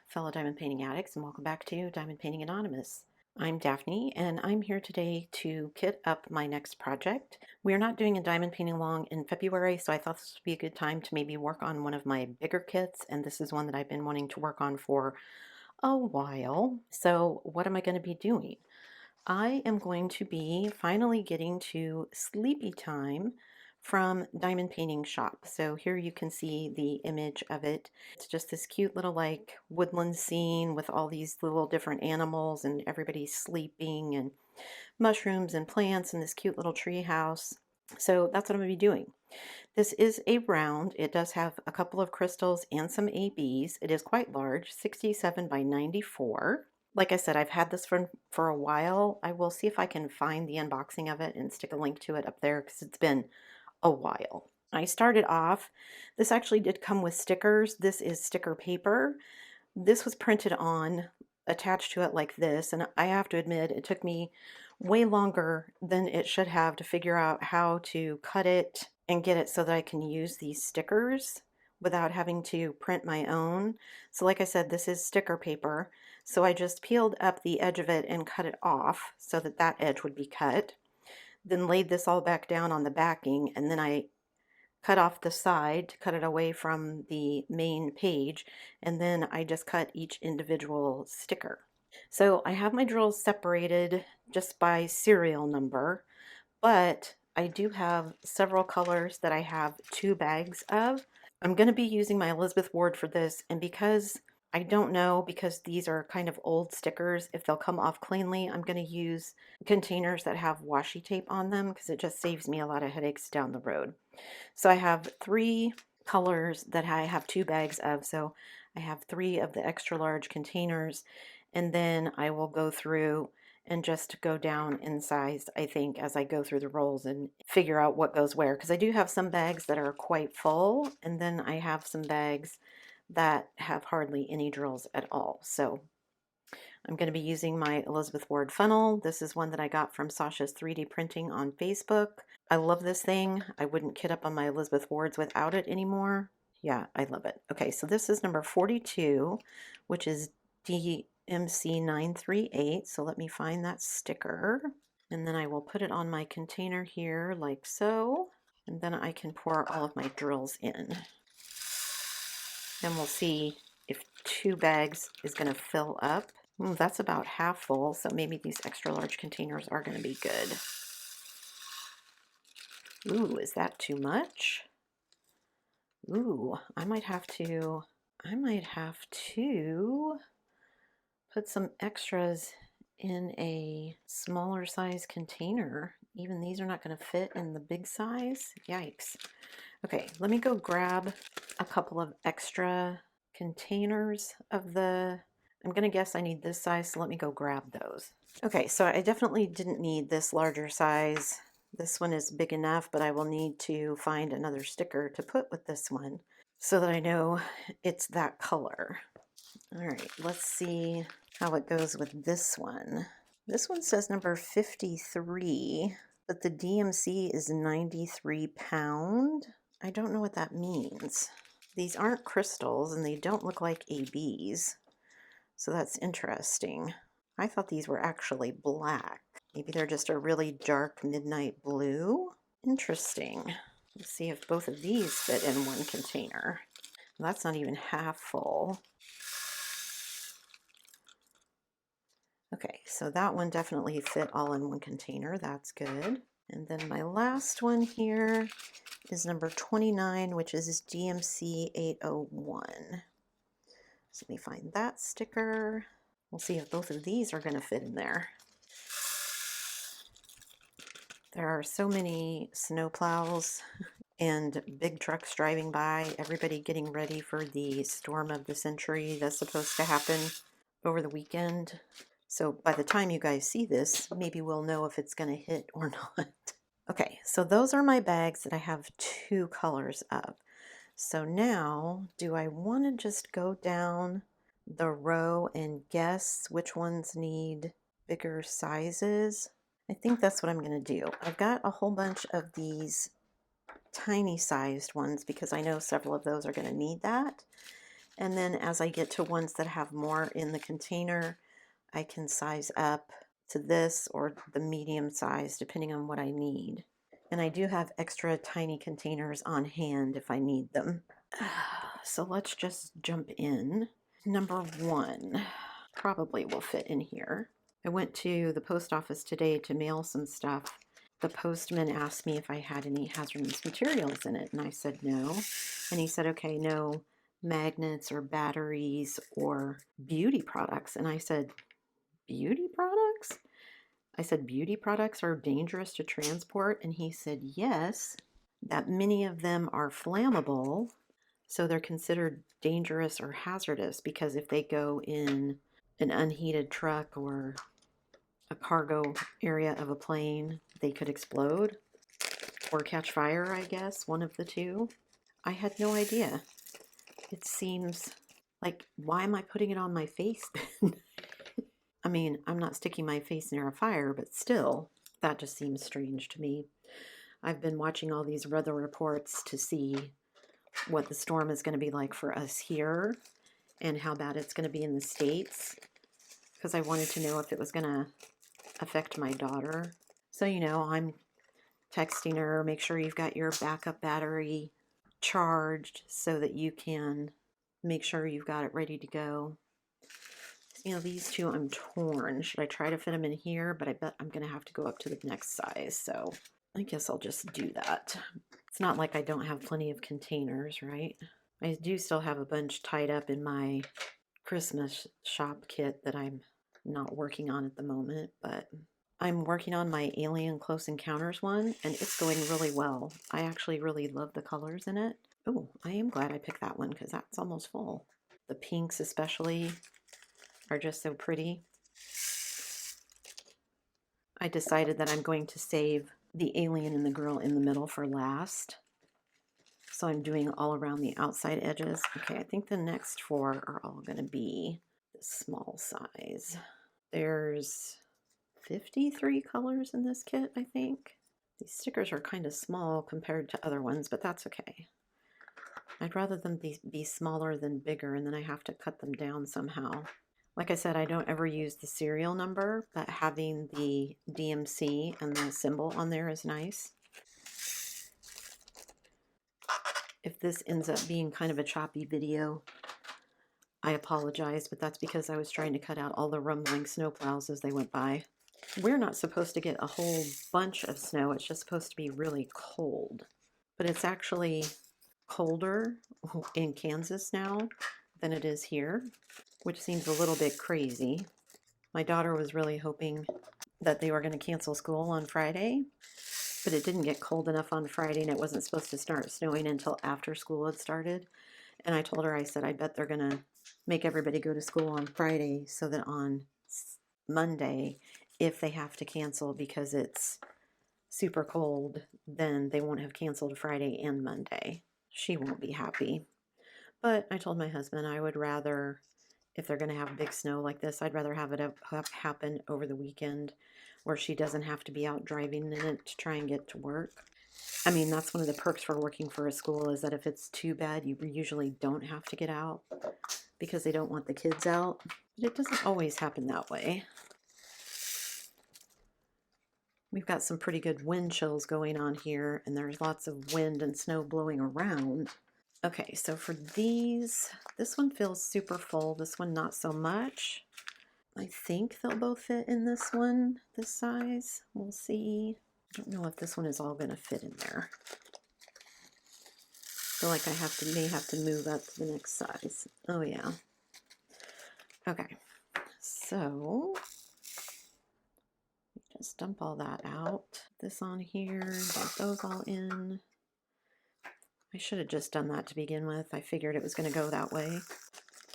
fellow diamond painting addicts, and welcome back to Diamond Painting Anonymous. I'm Daphne, and I'm here today to kit up my next project. We're not doing a diamond painting along in February, so I thought this would be a good time to maybe work on one of my bigger kits, and this is one that I've been wanting to work on for a while. So what am I going to be doing? I am going to be finally getting to Sleepy Time from Diamond Painting Shop. So here you can see the image of it. It's just this cute little like woodland scene with all these little different animals and everybody sleeping and mushrooms and plants and this cute little tree house. So that's what I'm going to be doing. This is a round. It does have a couple of crystals and some ABs. It is quite large, 67 by 94. Like I said, I've had this for a while. I will see if I can find the unboxing of it and stick a link to it up there because it's been a while. I started off, this actually did come with stickers. This is sticker paper. This was printed on, attached to it like this, and I have to admit it took me way longer than it should have to figure out how to cut it and get it so that I can use these stickers without having to print my own. So like I said, this is sticker paper. So I just peeled up the edge of it and cut it off so that that edge would be cut. Then laid this all back down on the backing, and then I cut off the side to cut it away from the main page, and then I just cut each individual sticker. So I have my drills separated just by serial number, but I do have several colors that I have 2 bags of. I'm going to be using my Elizabeth Ward for this, and because I don't know, because these are kind of old stickers, if they'll come off cleanly, I'm going to use containers that have washi tape on them because it just saves me a lot of headaches down the road. So I have 3 colors that I have 2 bags of, so I have 3 of the extra large containers, and then I will go through and just go down in size, I think, as I go through the rolls and figure out what goes where. Because I do have some bags that are quite full, and then I have some bags that have hardly any drills at all. So I'm going to be using my Elizabeth Ward funnel. This is one that I got from Sasha's 3D Printing on Facebook. I love this thing. I wouldn't kit up on my Elizabeth Wards without it anymore. Yeah, I love it. Okay, so this is number 42, which is DMC938. So let me find that sticker, and then I will put it on my container here like so, and then I can pour all of my drills in. And we'll see if 2 bags is going to fill up. That's about half full, so maybe these extra large containers are going to be good. Ooh, is that too much? Ooh, I might have to put some extras in a smaller size container. Even these are not going to fit in the big size. Yikes. Okay, let me go grab a couple of extra containers of I'm going to guess I need this size, so let me go grab those. Okay, so I definitely didn't need this larger size. This one is big enough, but I will need to find another sticker to put with this one so that I know it's that color. All right, let's see how it goes with this one. This one says number 53, but the DMC is 93 pound. I don't know what that means. These aren't crystals and they don't look like ABs. So that's interesting. I thought these were actually black. Maybe they're just a really dark midnight blue. Interesting. Let's see if both of these fit in one container. That's not even half full. Okay, so that one definitely fit all in one container. That's good. And then my last one here is number 29, which is DMC 801. So let me find that sticker. We'll see if both of these are going to fit in there. There are so many snowplows and big trucks driving by, everybody getting ready for the storm of the century that's supposed to happen over the weekend. So by the time you guys see this, maybe we'll know if it's going to hit or not. Okay, so those are my bags that I have 2 colors of. So now, do I want to just go down the row and guess which ones need bigger sizes? I think that's what I'm going to do. I've got a whole bunch of these tiny sized ones because I know several of those are going to need that. And then as I get to ones that have more in the container, I can size up to this or the medium size, depending on what I need. And I do have extra tiny containers on hand if I need them. So let's just jump in. Number one probably will fit in here. I went to the post office today to mail some stuff. The postman asked me if I had any hazardous materials in it, and I said no. And he said, okay, no magnets or batteries or beauty products. And I said, beauty products? I said, beauty products are dangerous to transport? And he said, yes, that many of them are flammable, so they're considered dangerous or hazardous because if they go in an unheated truck or a cargo area of a plane, they could explode or catch fire, I guess, one of the two. I had no idea. It seems like, why am I putting it on my face then? I mean, I'm not sticking my face near a fire, but still, that just seems strange to me. I've been watching all these weather reports to see what the storm is going to be like for us here and how bad it's going to be in the States, because I wanted to know if it was going to affect my daughter. So, you know, I'm texting her, make sure you've got your backup battery charged so that you can make sure you've got it ready to go. You know, these two I'm torn. Should I try to fit them in here? But I bet I'm going to have to go up to the next size. So I guess I'll just do that. It's not like I don't have plenty of containers, right? I do still have a bunch tied up in my Christmas shop kit that I'm not working on at the moment, but I'm working on my Alien Close Encounters one, and it's going really well. I actually really love the colors in it. Oh, I am glad I picked that one because that's almost full. The pinks especially are just so pretty. I decided that I'm going to save the alien and the girl in the middle for last. So I'm doing all around the outside edges. Okay, I think the next four are all going to be the small size. There's 53 colors in this kit, I think. These stickers are kind of small compared to other ones, but that's okay. I'd rather them be smaller than bigger, and then I have to cut them down somehow. Like I said, I don't ever use the serial number, but having the DMC and the symbol on there is nice. If this ends up being kind of a choppy video, I apologize, but that's because I was trying to cut out all the rumbling snowplows as they went by. We're not supposed to get a whole bunch of snow. It's just supposed to be really cold. But it's actually colder in Kansas now than it is here, which seems a little bit crazy. My daughter was really hoping that they were going to cancel school on Friday, but it didn't get cold enough on Friday and it wasn't supposed to start snowing until after school had started. And I told her, I said, I bet they're going to make everybody go to school on Friday so that on Monday, if they have to cancel because it's super cold, then they won't have canceled Friday and Monday. She won't be happy. But I told my husband I would rather, if they're going to have big snow like this, I'd rather have it happen over the weekend where she doesn't have to be out driving in it to try and get to work. I mean, that's one of the perks for working for a school is that if it's too bad, you usually don't have to get out because they don't want the kids out. But it doesn't always happen that way. We've got some pretty good wind chills going on here, and there's lots of wind and snow blowing around. Okay, so for these, this one feels super full, this one not so much. I think they'll both fit in this one, this size. We'll see. I don't know if this one is all going to fit in there. I feel like I may have to move up to the next size. Oh yeah. Okay, so just dump all that out. This on here, dump those all in. I should have just done that to begin with. I figured it was going to go that way.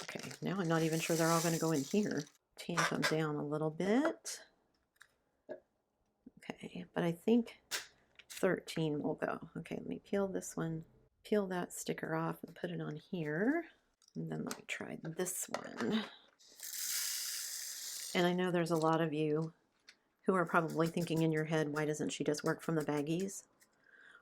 Okay, now I'm not even sure they're all going to go in here. Tamp them down a little bit. Okay, but I think 13 will go. Okay, let me peel this one, peel that sticker off and put it on here. And then let me try this one. And I know there's a lot of you who are probably thinking in your head, why doesn't she just work from the baggies?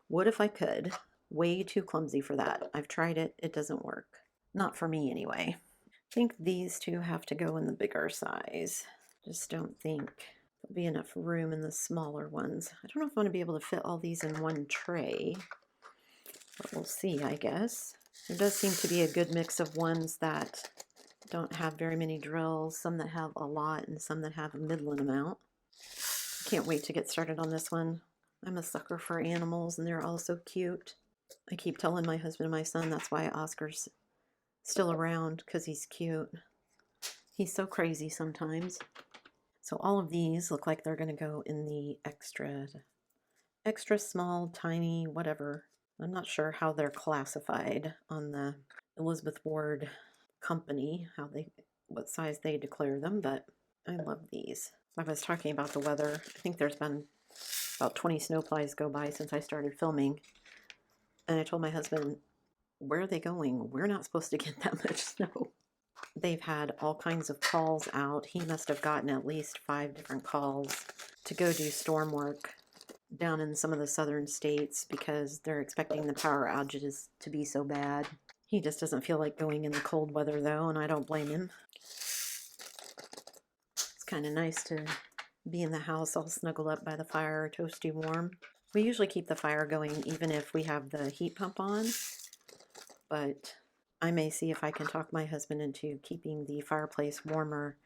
What if I could? Way too clumsy for that. I've tried it. It doesn't work. Not for me anyway. I think these two have to go in the bigger size. Just don't think there'll be enough room in the smaller ones. I don't know if I'm going to be able to fit all these in one tray, but we'll see, I guess. There does seem to be a good mix of ones that don't have very many drills, some that have a lot, and some that have a middling amount. Can't wait to get started on this one. I'm a sucker for animals, and they're all so cute. I keep telling my husband and my son that's why Oscar's still around, because he's cute. He's so crazy sometimes. So all of these look like they're going to go in the extra small, tiny, whatever. I'm not sure how they're classified on the Elizabeth Ward company, what size they declare them, but I love these. I was talking about the weather. I think there's been about 20 snowflies go by since I started filming. And I told my husband, where are they going? We're not supposed to get that much snow. They've had all kinds of calls out. He must have gotten at least 5 different calls to go do storm work down in some of the southern states because they're expecting the power outages to be so bad. He just doesn't feel like going in the cold weather though, and I don't blame him. It's kind of nice to be in the house all snuggled up by the fire, toasty warm. We usually keep the fire going even if we have the heat pump on, but I may see if I can talk my husband into keeping the fireplace warmer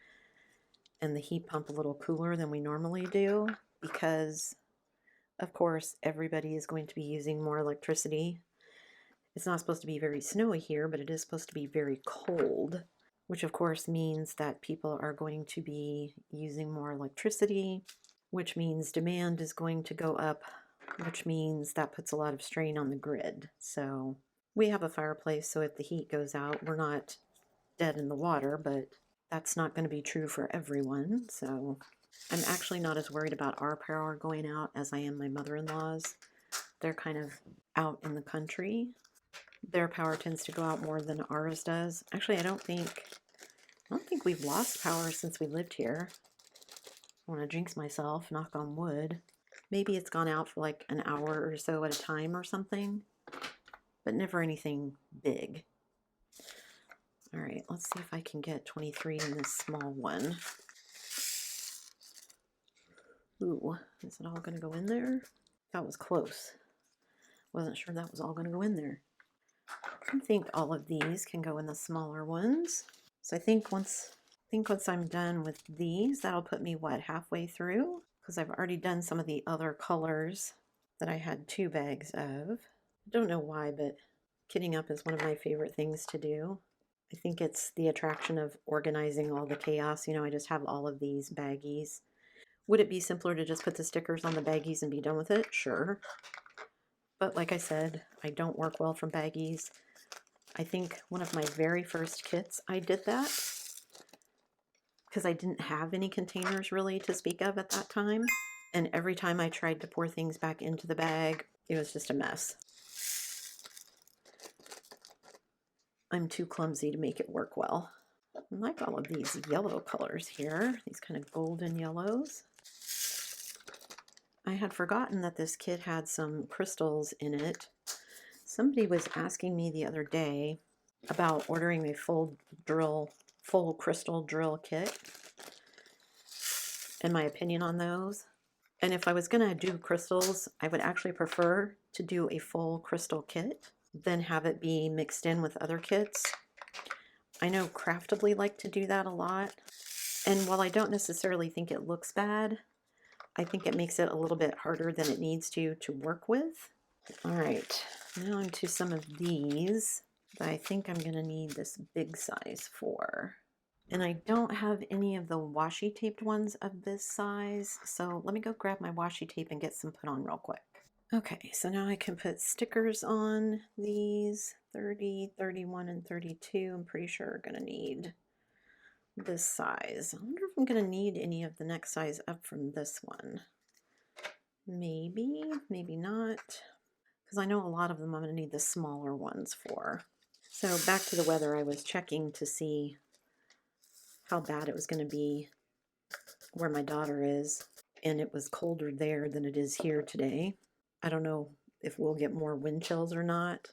and the heat pump a little cooler than we normally do, because of course everybody is going to be using more electricity. It's not supposed to be very snowy here, but it is supposed to be very cold, which of course means that people are going to be using more electricity, which means demand is going to go up, which means that puts a lot of strain on the grid. So we have a fireplace, so if the heat goes out, we're not dead in the water, but that's not going to be true for everyone. So I'm actually not as worried about our power going out as I am my mother-in-law's. They're kind of out in the country. Their power tends to go out more than ours does. Actually, I don't think we've lost power since we lived here. I want to jinx myself, knock on wood. Maybe it's gone out for like an hour or so at a time or something, but never anything big. All right, let's see if I can get 23 in this small one. Ooh, is it all going to go in there? That was close. Wasn't sure that was all going to go in there. I think all of these can go in the smaller ones. So I think once I'm done with these, that'll put me, what, halfway through? Because I've already done some of the other colors that I had 2 bags of. I don't know why, but kitting up is one of my favorite things to do. I think it's the attraction of organizing all the chaos. You know, I just have all of these baggies. Would it be simpler to just put the stickers on the baggies and be done with it? Sure. But like I said, I don't work well from baggies. I think one of my very first kits I did that because I didn't have any containers really to speak of at that time. And every time I tried to pour things back into the bag, it was just a mess. I'm too clumsy to make it work well. I like all of these yellow colors here, these kind of golden yellows. I had forgotten that this kit had some crystals in it. Somebody was asking me the other day about ordering a full crystal drill kit and my opinion on those. And if I was going to do crystals, I would actually prefer to do a full crystal kit than have it be mixed in with other kits. I know Craftably like to do that a lot. And while I don't necessarily think it looks bad, I think it makes it a little bit harder than it needs to work with. All right, now onto some of these that I think I'm going to need this big size for. And I don't have any of the washi taped ones of this size, so let me go grab my washi tape and get some put on real quick. Okay, so now I can put stickers on these 30, 31, and 32. I'm pretty sure I'm going to need this size. I wonder if I'm going to need any of the next size up from this one. Maybe, maybe not, because I know a lot of them I'm going to need the smaller ones for. So back to the weather, I was checking to see how bad it was going to be where my daughter is, and it was colder there than it is here today. I don't know if we'll get more wind chills or not.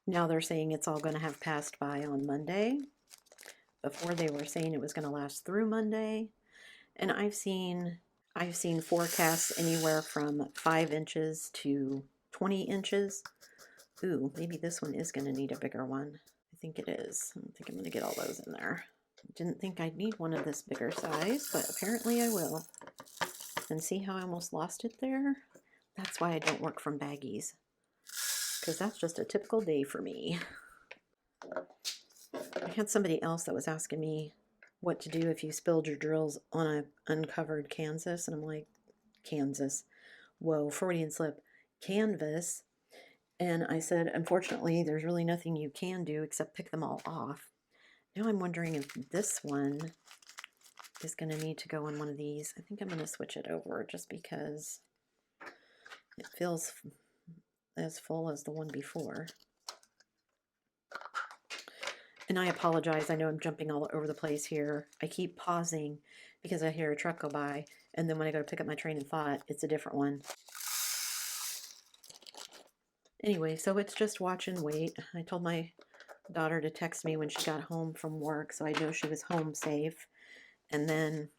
Now they're saying it's all going to have passed by on Monday. Before they were saying it was going to last through Monday. And I've seen forecasts anywhere from 5 inches to 20 inches. Ooh, maybe this one is going to need a bigger one. I think it is. I think I'm going to get all those in there. Didn't think I'd need one of this bigger size, but apparently I will. And see how I almost lost it there? That's why I don't work from baggies, because that's just a typical day for me. I had somebody else that was asking me what to do if you spilled your drills on an uncovered canvas, and I'm like, Kansas, whoa, Freudian slip, canvas. And I said, unfortunately, there's really nothing you can do except pick them all off. Now I'm wondering if this one is going to need to go in one of these. I think I'm going to switch it over just because it feels as full as the one before. And I apologize, I know I'm jumping all over the place here. I keep pausing because I hear a truck go by, and then when I go to pick up my train of thought, it's a different one. Anyway, so it's just watch and wait. I told my daughter to text me when she got home from work so I know she was home safe. And then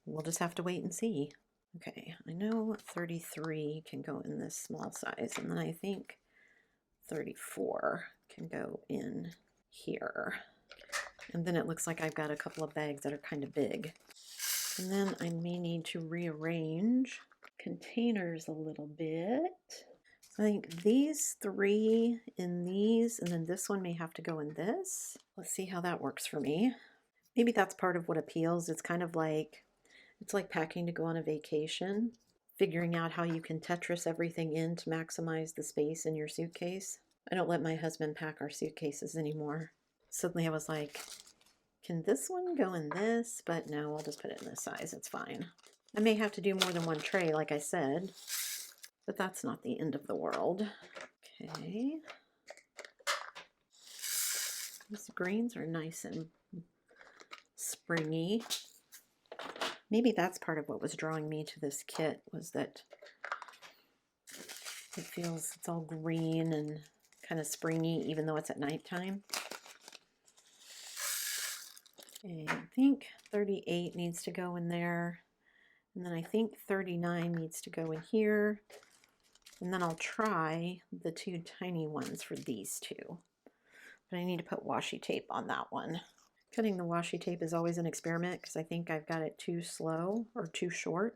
we'll just have to wait and see. Okay, I know 33 can go in this small size, and then I think 34 can go in here. And then it looks like I've got a couple of bags that are kind of big. And then I may need to rearrange containers a little bit. So I think these 3 in these, and then this one may have to go in this. Let's see how that works for me. Maybe that's part of what appeals. It's kind of like, it's like packing to go on a vacation, figuring out how you can Tetris everything in to maximize the space in your suitcase. I don't let my husband pack our suitcases anymore. Suddenly I was like, can this one go in this? But no, I'll just put it in this size. It's fine. I may have to do more than one tray, like I said, but that's not the end of the world. Okay. These greens are nice and springy. Maybe that's part of what was drawing me to this kit, was that it feels, it's all green and kind of springy even though it's at nighttime. Okay, I think 38 needs to go in there, and then I think 39 needs to go in here, and then I'll try the 2 tiny ones for these 2. But I need to put washi tape on that one. Cutting the washi tape is always an experiment because I think I've got it too slow or too short.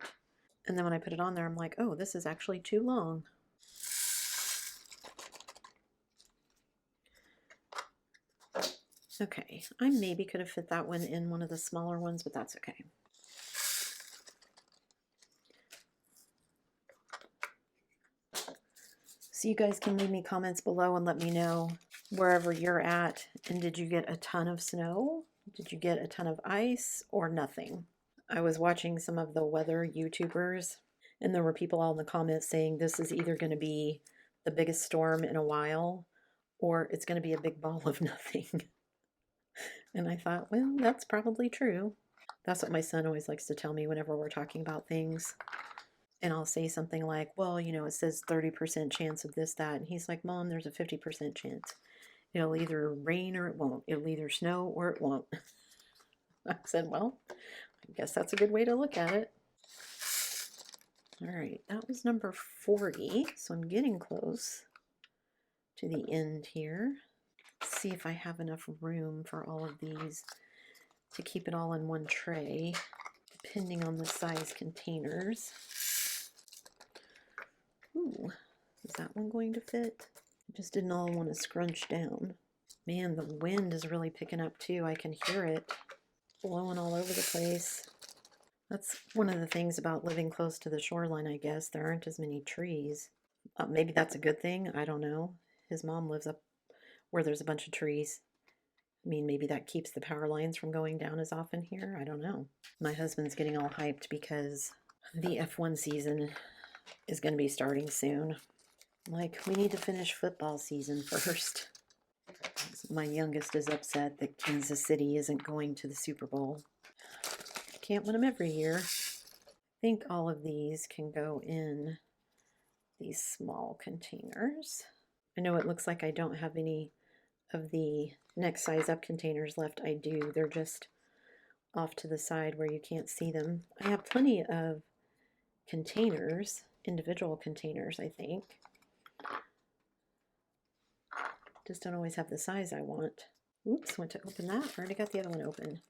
And then when I put it on there, I'm like, oh, this is actually too long. Okay, I maybe could have fit that one in one of the smaller ones, but that's okay. So you guys can leave me comments below and let me know wherever you're at. And did you get a ton of snow? Did you get a ton of ice or nothing? I was watching some of the weather YouTubers, and there were people all in the comments saying this is either going to be the biggest storm in a while or it's going to be a big ball of nothing. And I thought, well, that's probably true. That's what my son always likes to tell me whenever we're talking about things. And I'll say something like, well, you know, it says 30% chance of this, that. And he's like, Mom, there's a 50% chance. It'll either rain or it won't. It'll either snow or it won't. I said, well, I guess that's a good way to look at it. All right, that was number 40. So I'm getting close to the end here. Let's see if I have enough room for all of these to keep it all in one tray, depending on the size containers. Ooh, is that one going to fit? I just didn't all want to scrunch down. Man, the wind is really picking up too. I can hear it blowing all over the place. That's one of the things about living close to the shoreline, I guess. There aren't as many trees. Maybe that's a good thing. I don't know. His mom lives up where there's a bunch of trees. I mean, maybe that keeps the power lines from going down as often here. I don't know. My husband's getting all hyped because the F1 season is going to be starting soon. Like, we need to finish football season first. My youngest is upset that Kansas City isn't going to the Super Bowl. Can't win them every year. I think all of these can go in these small containers. I know it looks like I don't have any of the next size up containers left. I do. They're just off to the side where you can't see them. I have plenty of containers, individual containers, I think. Just don't always have the size I want. Oops, went to open that. Already got the other one open.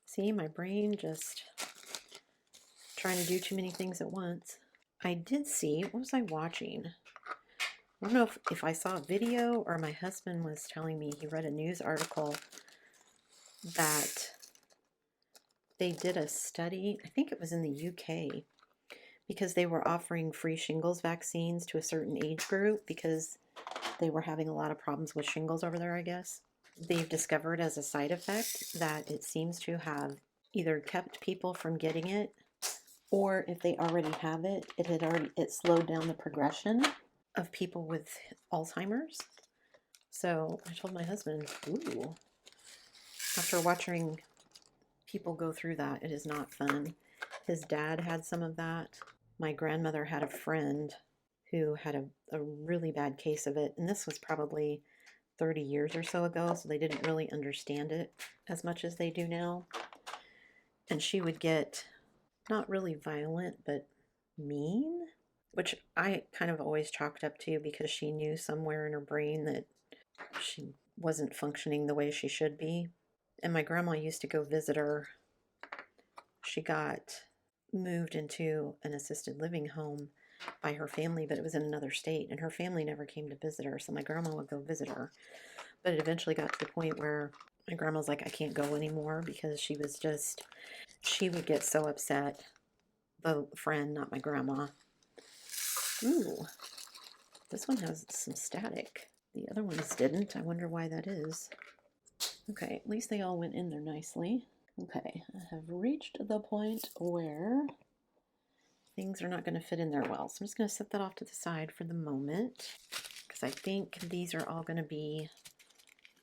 See, my brain just trying to do too many things at once. I did see, what was I watching? I don't know if I saw a video or my husband was telling me he read a news article that they did a study, I think it was in the UK, because they were offering free shingles vaccines to a certain age group because they were having a lot of problems with shingles over there, I guess. They've discovered as a side effect that it seems to have either kept people from getting it, or if they already have it, it slowed down the progression of people with Alzheimer's. So I told my husband, ooh, after watching people go through that, it is not fun. His dad had some of that. My grandmother had a friend who had a really bad case of it, and this was probably 30 years or so ago, so they didn't really understand it as much as they do now. And she would get not really violent, but mean, which I kind of always chalked up to because she knew somewhere in her brain that she wasn't functioning the way she should be. And my grandma used to go visit her. She got moved into an assisted living home by her family, but it was in another state, and her family never came to visit her, so my grandma would go visit her. But it eventually got to the point where my grandma was like, I can't go anymore, because she would get so upset. The friend, not my grandma. Ooh, this one has some static. The other ones didn't. I wonder why that is. Okay, at least they all went in there nicely. Okay, I have reached the point where things are not going to fit in there well. So I'm just going to set that off to the side for the moment, because I think these are all going to be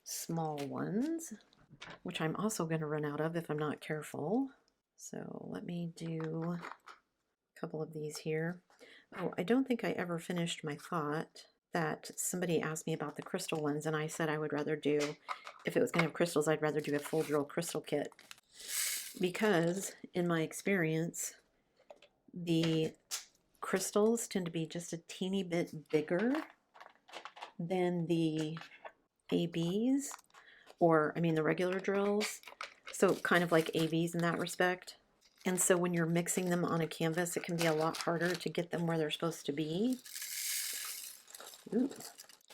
small ones, which I'm also going to run out of if I'm not careful. So let me do a couple of these here. Oh, I don't think I ever finished my thought that somebody asked me about the crystal ones, and I said I would rather do, if it was going to have crystals, I'd rather do a full drill crystal kit, because in my experience, the crystals tend to be just a teeny bit bigger than the ABs, or I mean the regular drills, so kind of like ABs in that respect. And so when you're mixing them on a canvas, it can be a lot harder to get them where they're supposed to be. Ooh,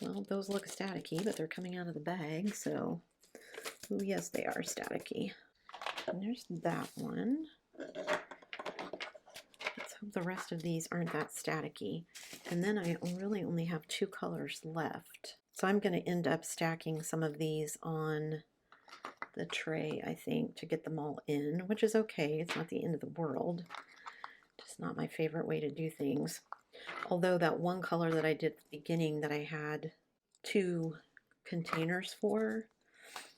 well, those look staticky, but they're coming out of the bag, so ooh, yes, they are staticky. And there's that one. Let's hope the rest of these aren't that staticky. And then I really only have 2 colors left. So I'm going to end up stacking some of these on the tray, I think, to get them all in, which is okay. It's not the end of the world. Just not my favorite way to do things. Although that one color that I did at the beginning that I had 2 containers for,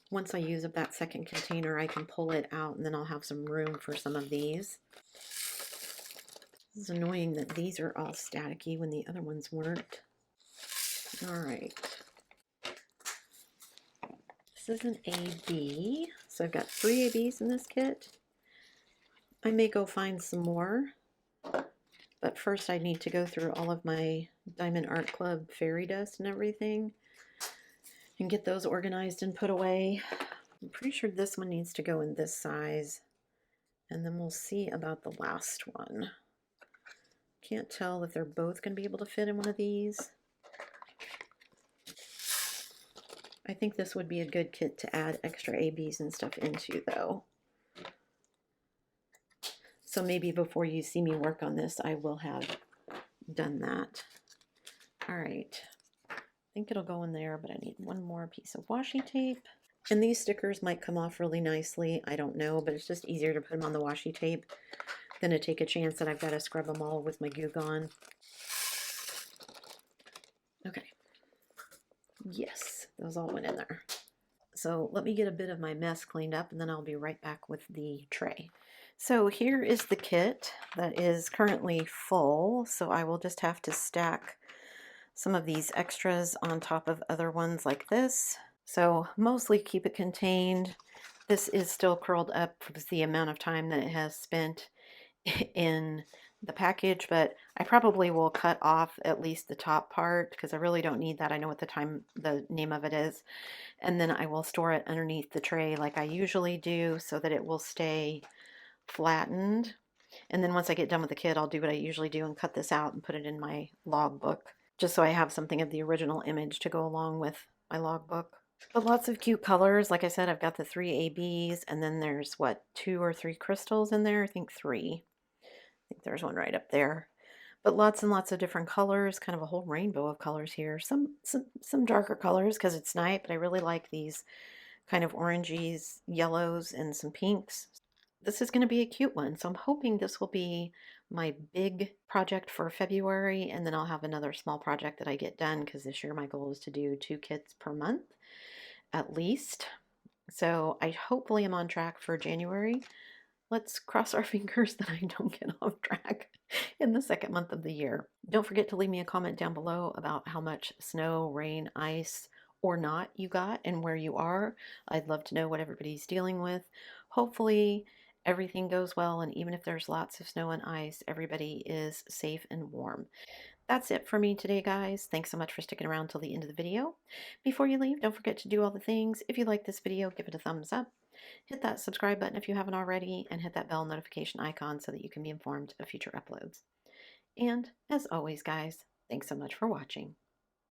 once I use up that second container, I can pull it out and then I'll have some room for some of these. It's annoying that these are all staticky when the other ones weren't. All right. This is an AB, so I've got 3 ABs in this kit. I may go find some more, but first I need to go through all of my Diamond Art Club fairy dust and everything and get those organized and put away. I'm pretty sure this one needs to go in this size, and then we'll see about the last one. Can't tell if they're both going to be able to fit in one of these. I think this would be a good kit to add extra ABs and stuff into, though. So maybe before you see me work on this, I will have done that. All right. I think it'll go in there, but I need one more piece of washi tape. And these stickers might come off really nicely. I don't know, but it's just easier to put them on the washi tape than to take a chance that I've got to scrub them all with my Goo Gone. Okay. Yes, those all went in there. So let me get a bit of my mess cleaned up, and then I'll be right back with the tray. So here is the kit that is currently full, so I will just have to stack some of these extras on top of other ones like this. So mostly keep it contained. This is still curled up for the amount of time that it has spent in the package, but I probably will cut off at least the top part because I really don't need that. I know what the name of it is. And then I will store it underneath the tray like I usually do so that it will stay flattened. And then once I get done with the kit, I'll do what I usually do and cut this out and put it in my logbook, just so I have something of the original image to go along with my logbook. But lots of cute colors. Like I said, I've got the 3 ABs, and then there's what, 2 or 3 crystals in there? I think 3. I think there's one right up there. But lots and lots of different colors, kind of a whole rainbow of colors here. Some darker colors because it's night, but I really like these kind of oranges, yellows, and some pinks. This is going to be a cute one, so I'm hoping this will be my big project for February, and then I'll have another small project that I get done because this year my goal is to do 2 kits per month at least. So I hopefully am on track for January. Let's cross our fingers that I don't get off track in the second month of the year. Don't forget to leave me a comment down below about how much snow, rain, ice, or not you got and where you are. I'd love to know what everybody's dealing with. Hopefully everything goes well, and even if there's lots of snow and ice, everybody is safe and warm. That's it for me today, guys. Thanks so much for sticking around till the end of the video. Before you leave, don't forget to do all the things. If you like this video, give it a thumbs up. Hit that subscribe button if you haven't already, and hit that bell notification icon so that you can be informed of future uploads. And as always, guys, thanks so much for watching.